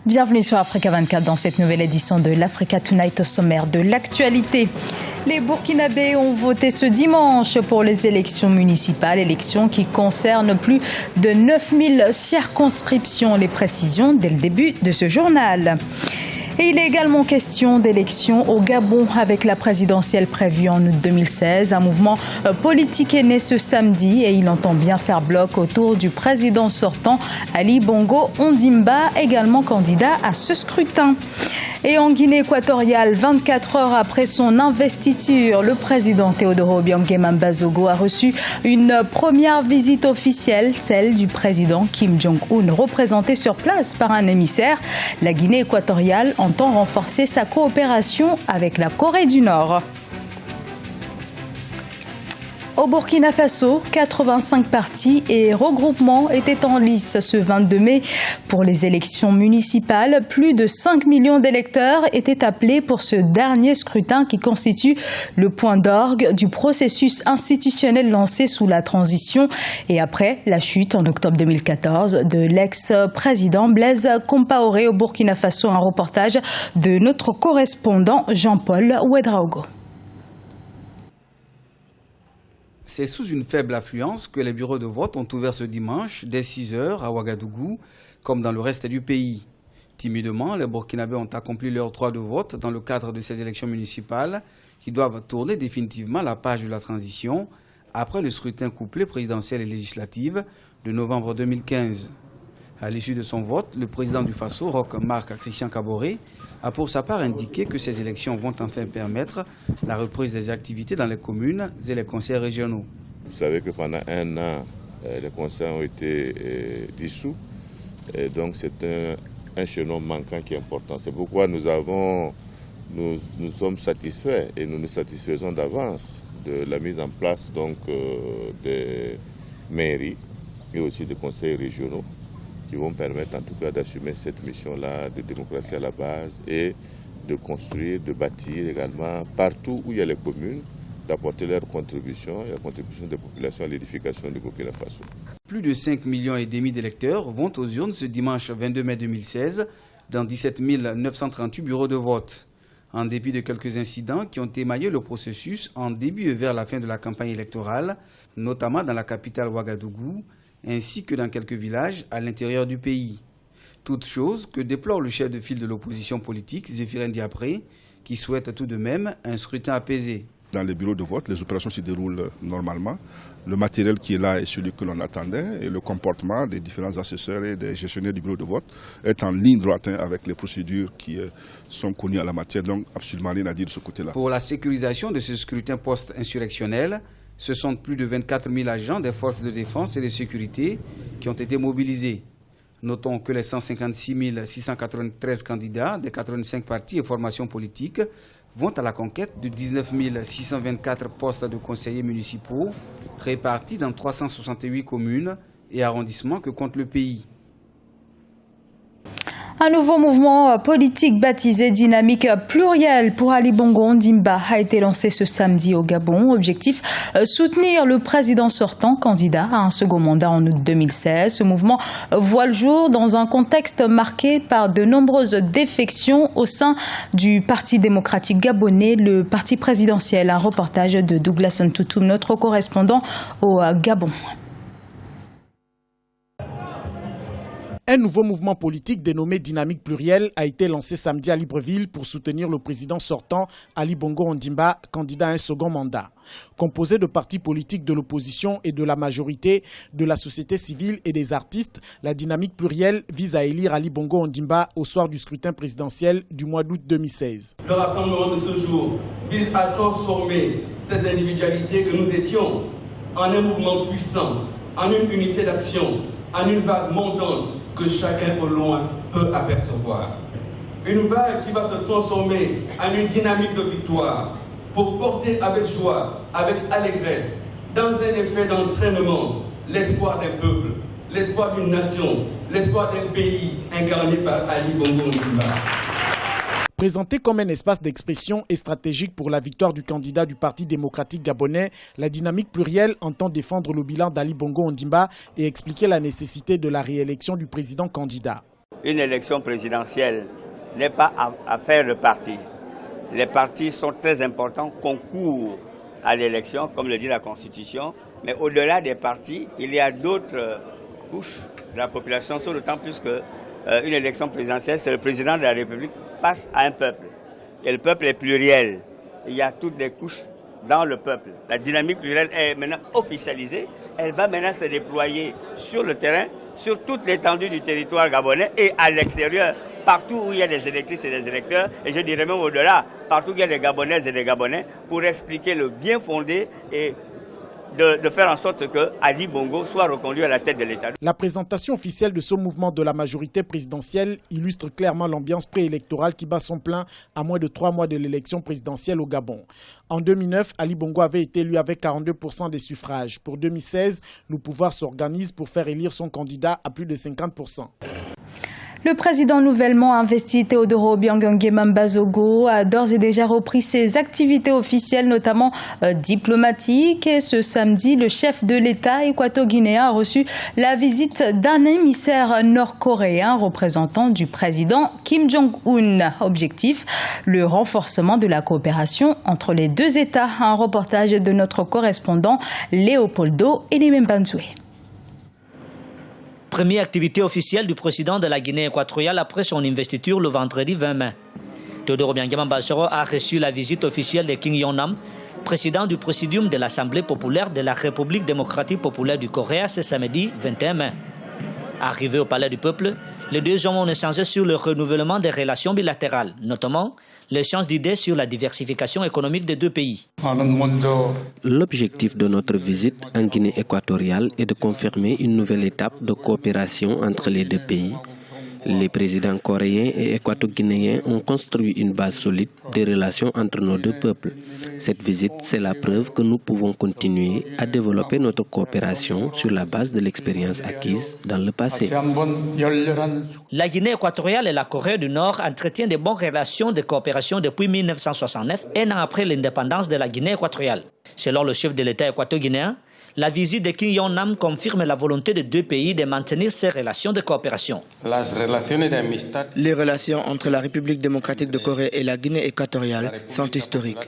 Bienvenue sur Africa 24 dans cette nouvelle édition de l'Africa Tonight au sommaire de l'actualité. Les Burkinabés ont voté ce dimanche pour les élections municipales, élections qui concernent plus de 9000 circonscriptions. Les précisions dès le début de ce journal. Et il est également question d'élections au Gabon avec la présidentielle prévue en août 2016. Un mouvement politique est né ce samedi et il entend bien faire bloc autour du président sortant Ali Bongo Ondimba, également candidat à ce scrutin. Et en Guinée équatoriale, 24 heures après son investiture, le président Teodoro Obiang Nguema Zogo a reçu une première visite officielle, celle du président Kim Jong-un, représenté sur place par un émissaire. La Guinée équatoriale entend renforcer sa coopération avec la Corée du Nord. Au Burkina Faso, 85 partis et regroupements étaient en lice ce 22 mai pour les élections municipales. Plus de 5 millions d'électeurs étaient appelés pour ce dernier scrutin qui constitue le point d'orgue du processus institutionnel lancé sous la transition et après la chute en octobre 2014 de l'ex-président Blaise Compaoré au Burkina Faso. Un reportage de notre correspondant Jean-Paul Ouedraogo. C'est sous une faible affluence que les bureaux de vote ont ouvert ce dimanche dès 6 heures à Ouagadougou, comme dans le reste du pays. Timidement, les Burkinabés ont accompli leur droit de vote dans le cadre de ces élections municipales qui doivent tourner définitivement la page de la transition après le scrutin couplé présidentiel et législatif de novembre 2015. À l'issue de son vote, le président du Faso, Roch Marc Christian Kaboré, a pour sa part indiqué que ces élections vont enfin permettre la reprise des activités dans les communes et les conseils régionaux. Vous savez que pendant un an, les conseils ont été dissous. Et donc c'est un chaînon manquant qui est important. C'est pourquoi nous sommes satisfaits et nous nous satisfaisons d'avance de la mise en place donc, des mairies et aussi des conseils régionaux, qui vont permettre en tout cas d'assumer cette mission-là de démocratie à la base et de construire, de bâtir également partout où il y a les communes, d'apporter leur contribution et la contribution des populations à l'édification du Burkina Faso. Plus de 5,5 millions d'électeurs vont aux urnes ce dimanche 22 mai 2016 dans 17 938 bureaux de vote. En dépit de quelques incidents qui ont émaillé le processus en début et vers la fin de la campagne électorale, notamment dans la capitale Ouagadougou, ainsi que dans quelques villages à l'intérieur du pays. Toute chose que déplore le chef de file de l'opposition politique, Zéphirin Diapré, qui souhaite tout de même un scrutin apaisé. Dans les bureaux de vote, les opérations se déroulent normalement. Le matériel qui est là est celui que l'on attendait et le comportement des différents assesseurs et des gestionnaires du bureau de vote est en ligne droite avec les procédures qui sont connues à la matière. Donc absolument rien à dire de ce côté-là. Pour la sécurisation de ce scrutin post-insurrectionnel, ce sont plus de 24 000 agents des forces de défense et de sécurité qui ont été mobilisés. Notons que les 156 693 candidats des 85 partis et formations politiques vont à la conquête de 19 624 postes de conseillers municipaux répartis dans 368 communes et arrondissements que compte le pays. Un nouveau mouvement politique baptisé Dynamique plurielle pour Ali Bongo Ondimba a été lancé ce samedi au Gabon. Objectif, soutenir le président sortant, candidat à un second mandat en août 2016. Ce mouvement voit le jour dans un contexte marqué par de nombreuses défections au sein du Parti démocratique gabonais, le parti présidentiel. Un reportage de Douglas Ntoutoum, notre correspondant au Gabon. Un nouveau mouvement politique dénommé Dynamique plurielle a été lancé samedi à Libreville pour soutenir le président sortant Ali Bongo Ondimba, candidat à un second mandat. Composé de partis politiques de l'opposition et de la majorité, de la société civile et des artistes, la Dynamique plurielle vise à élire Ali Bongo Ondimba au soir du scrutin présidentiel du mois d'août 2016. Le rassemblement de ce jour vise à transformer ces individualités que nous étions en un mouvement puissant, en une unité d'action, en une vague montante que chacun au loin peut apercevoir. Une vague qui va se transformer en une dynamique de victoire pour porter avec joie, avec allégresse, dans un effet d'entraînement, l'espoir d'un peuple, l'espoir d'une nation, l'espoir d'un pays incarné par Ali Bongo Ondimba. Présenté comme un espace d'expression et stratégique pour la victoire du candidat du Parti démocratique gabonais, la Dynamique plurielle entend défendre le bilan d'Ali Bongo Ondimba et expliquer la nécessité de la réélection du président candidat. Une élection présidentielle n'est pas affaire de parti. Les partis sont très importants, concourent à l'élection, comme le dit la Constitution. Mais au-delà des partis, il y a d'autres couches de la population, sur le temps plus qu'une élection présidentielle, c'est le président de la République face à un peuple. Et le peuple est pluriel. Il y a toutes les couches dans le peuple. La dynamique plurielle est maintenant officialisée. Elle va maintenant se déployer sur le terrain, sur toute l'étendue du territoire gabonais et à l'extérieur, partout où il y a des électrices et des électeurs, et je dirais même au-delà, partout où il y a des Gabonaises et des Gabonais, pour expliquer le bien fondé et de faire en sorte que Ali Bongo soit reconduit à la tête de l'État. La présentation officielle de ce mouvement de la majorité présidentielle illustre clairement l'ambiance préélectorale qui bat son plein à moins de 3 mois de l'élection présidentielle au Gabon. En 2009, Ali Bongo avait été élu avec 42% des suffrages. Pour 2016, le pouvoir s'organise pour faire élire son candidat à plus de 50%. Le président nouvellement investi Teodoro Obiang Nguema Bazogo a d'ores et déjà repris ses activités officielles, notamment diplomatiques. Et ce samedi, le chef de l'État équato-guinéen a reçu la visite d'un émissaire nord-coréen représentant du président Kim Jong-un. Objectif, le renforcement de la coopération entre les deux États. Un reportage de notre correspondant Léopoldo Elimembanzoué. Première activité officielle du président de la Guinée équatoriale après son investiture le vendredi 20 mai. Teodoro Obiang Nguema Bazogo a reçu la visite officielle de Kim Yong-nam, président du Présidium de l'Assemblée populaire de la République démocratique populaire du Corée ce samedi 21 mai. Arrivé au Palais du Peuple, les deux hommes ont échangé sur le renouvellement des relations bilatérales, notamment l'échange d'idées sur la diversification économique des deux pays. L'objectif de notre visite en Guinée équatoriale est de confirmer une nouvelle étape de coopération entre les deux pays. Les présidents coréens et équato-guinéens ont construit une base solide des relations entre nos deux peuples. Cette visite, c'est la preuve que nous pouvons continuer à développer notre coopération sur la base de l'expérience acquise dans le passé. La Guinée équatoriale et la Corée du Nord entretiennent de bonnes relations de coopération depuis 1969, un an après l'indépendance de la Guinée équatoriale. Selon le chef de l'État équato-guinéen, la visite de Kim Yong-nam confirme la volonté des deux pays de maintenir ces relations de coopération. Les relations entre la République démocratique de Corée et la Guinée équatoriale sont historiques.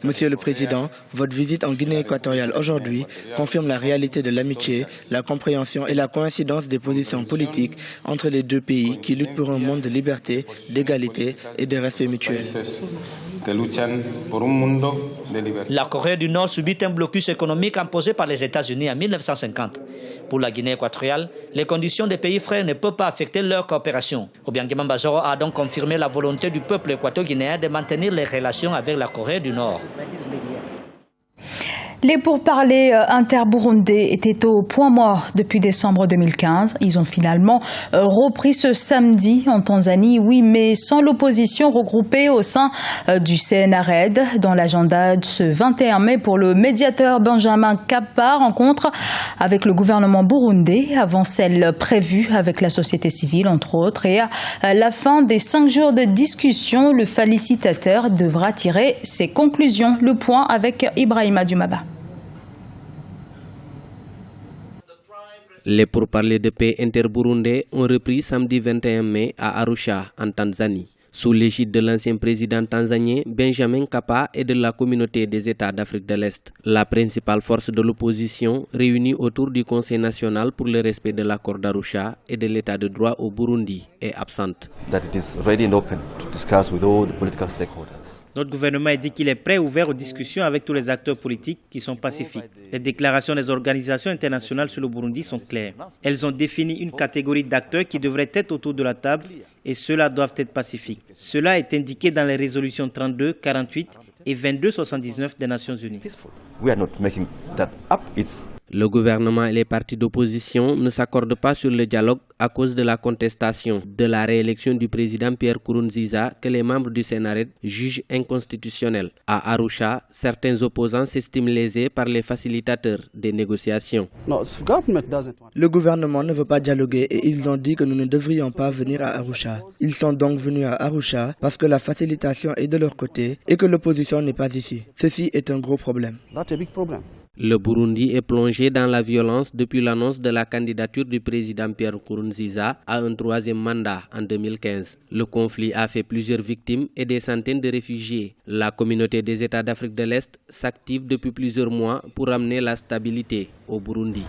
Monsieur le Président, votre visite en Guinée équatoriale aujourd'hui confirme la réalité de l'amitié, la compréhension et la coïncidence des positions politiques entre les deux pays qui luttent pour un monde de liberté, d'égalité et de respect mutuel. La Corée du Nord subit un blocus économique imposé par les États-Unis en 1950. Pour la Guinée équatoriale, les conditions des pays frères ne peuvent pas affecter leur coopération. Obiang Nguema Bazogo a donc confirmé la volonté du peuple équato-guinéen de maintenir les relations avec la Corée du Nord. Les pourparlers inter-burundais étaient au point mort depuis décembre 2015. Ils ont finalement repris ce samedi en Tanzanie, oui, mais sans l'opposition regroupée au sein du CNRD. Dans l'agenda de ce 21 mai pour le médiateur Benjamin Kapa, rencontre avec le gouvernement burundais avant celle prévue avec la société civile, entre autres. Et à la fin des 5 jours de discussion, le félicitateur devra tirer ses conclusions. Le point avec Ibrahima Dumaba. Les pourparlers de paix interburundais ont repris samedi 21 mai à Arusha, en Tanzanie, sous l'égide de l'ancien président tanzanien Benjamin Kapa et de la communauté des États d'Afrique de l'Est. La principale force de l'opposition, réunie autour du Conseil national pour le respect de l'accord d'Arusha et de l'état de droit au Burundi, est absente. Notre gouvernement a dit qu'il est prêt et ouvert aux discussions avec tous les acteurs politiques qui sont pacifiques. Les déclarations des organisations internationales sur le Burundi sont claires. Elles ont défini une catégorie d'acteurs qui devraient être autour de la table et ceux-là doivent être pacifiques. Cela est indiqué dans les résolutions 32, 48 et 2279 des Nations Unies. Le gouvernement et les partis d'opposition ne s'accordent pas sur le dialogue à cause de la contestation de la réélection du président Pierre Nkurunziza que les membres du CNRD jugent inconstitutionnelle. À Arusha, certains opposants s'estiment lésés par les facilitateurs des négociations. Le gouvernement ne veut pas dialoguer et ils ont dit que nous ne devrions pas venir à Arusha. Ils sont donc venus à Arusha parce que la facilitation est de leur côté et que l'opposition n'est pas ici. Ceci est un gros problème. Le Burundi est plongé dans la violence depuis l'annonce de la candidature du président Pierre Nkurunziza à un troisième mandat en 2015. Le conflit a fait plusieurs victimes et des centaines de réfugiés. La communauté des États d'Afrique de l'Est s'active depuis plusieurs mois pour amener la stabilité au Burundi.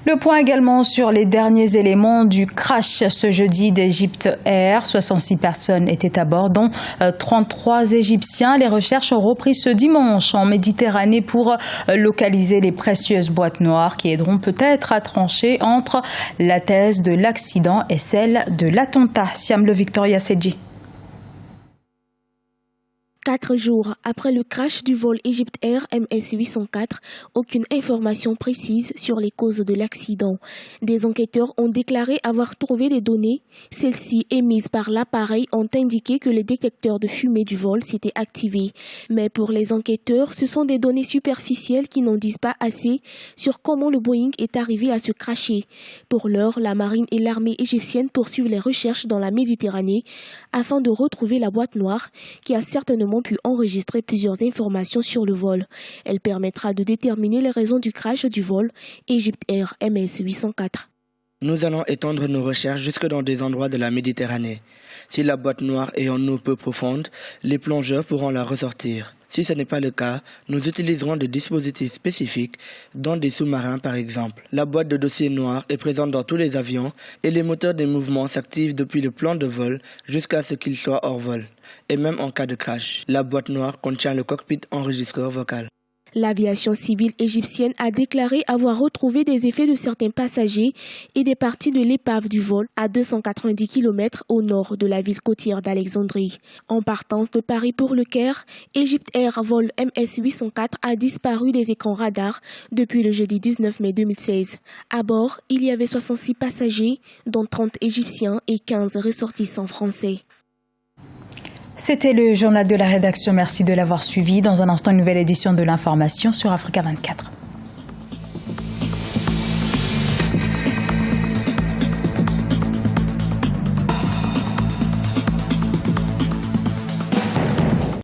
Le point également sur les derniers éléments du crash ce jeudi d'Egypt Air. 66 personnes étaient à bord, dont 33 Égyptiens. Les recherches ont repris ce dimanche en Méditerranée pour localiser les précieuses boîtes noires qui aideront peut-être à trancher entre la thèse de l'accident et celle de l'attentat. Siam le Victoria Sedji. 4 jours après le crash du vol Egypt Air MS-804, aucune information précise sur les causes de l'accident. Des enquêteurs ont déclaré avoir trouvé des données. Celles-ci émises par l'appareil ont indiqué que les détecteurs de fumée du vol s'étaient activés. Mais pour les enquêteurs, ce sont des données superficielles qui n'en disent pas assez sur comment le Boeing est arrivé à se crasher. Pour l'heure, la marine et l'armée égyptienne poursuivent les recherches dans la Méditerranée afin de retrouver la boîte noire qui a certainement pu enregistrer plusieurs informations sur le vol. Elle permettra de déterminer les raisons du crash du vol Egypt Air MS-804. Nous allons étendre nos recherches jusque dans des endroits de la Méditerranée. Si la boîte noire est en eau peu profonde, les plongeurs pourront la ressortir. Si ce n'est pas le cas, nous utiliserons des dispositifs spécifiques, dans des sous-marins par exemple. La boîte de dossier noir est présente dans tous les avions et les moteurs des mouvements s'activent depuis le plan de vol jusqu'à ce qu'ils soient hors vol. Et même en cas de crash, la boîte noire contient le cockpit enregistreur vocal. L'aviation civile égyptienne a déclaré avoir retrouvé des effets de certains passagers et des parties de l'épave du vol à 290 km au nord de la ville côtière d'Alexandrie. En partance de Paris pour le Caire, Egypt Air vol MS-804 a disparu des écrans radars depuis le jeudi 19 mai 2016. À bord, il y avait 66 passagers, dont 30 Égyptiens et 15 ressortissants français. C'était le journal de la rédaction. Merci de l'avoir suivi. Dans un instant, une nouvelle édition de l'information sur Africa 24.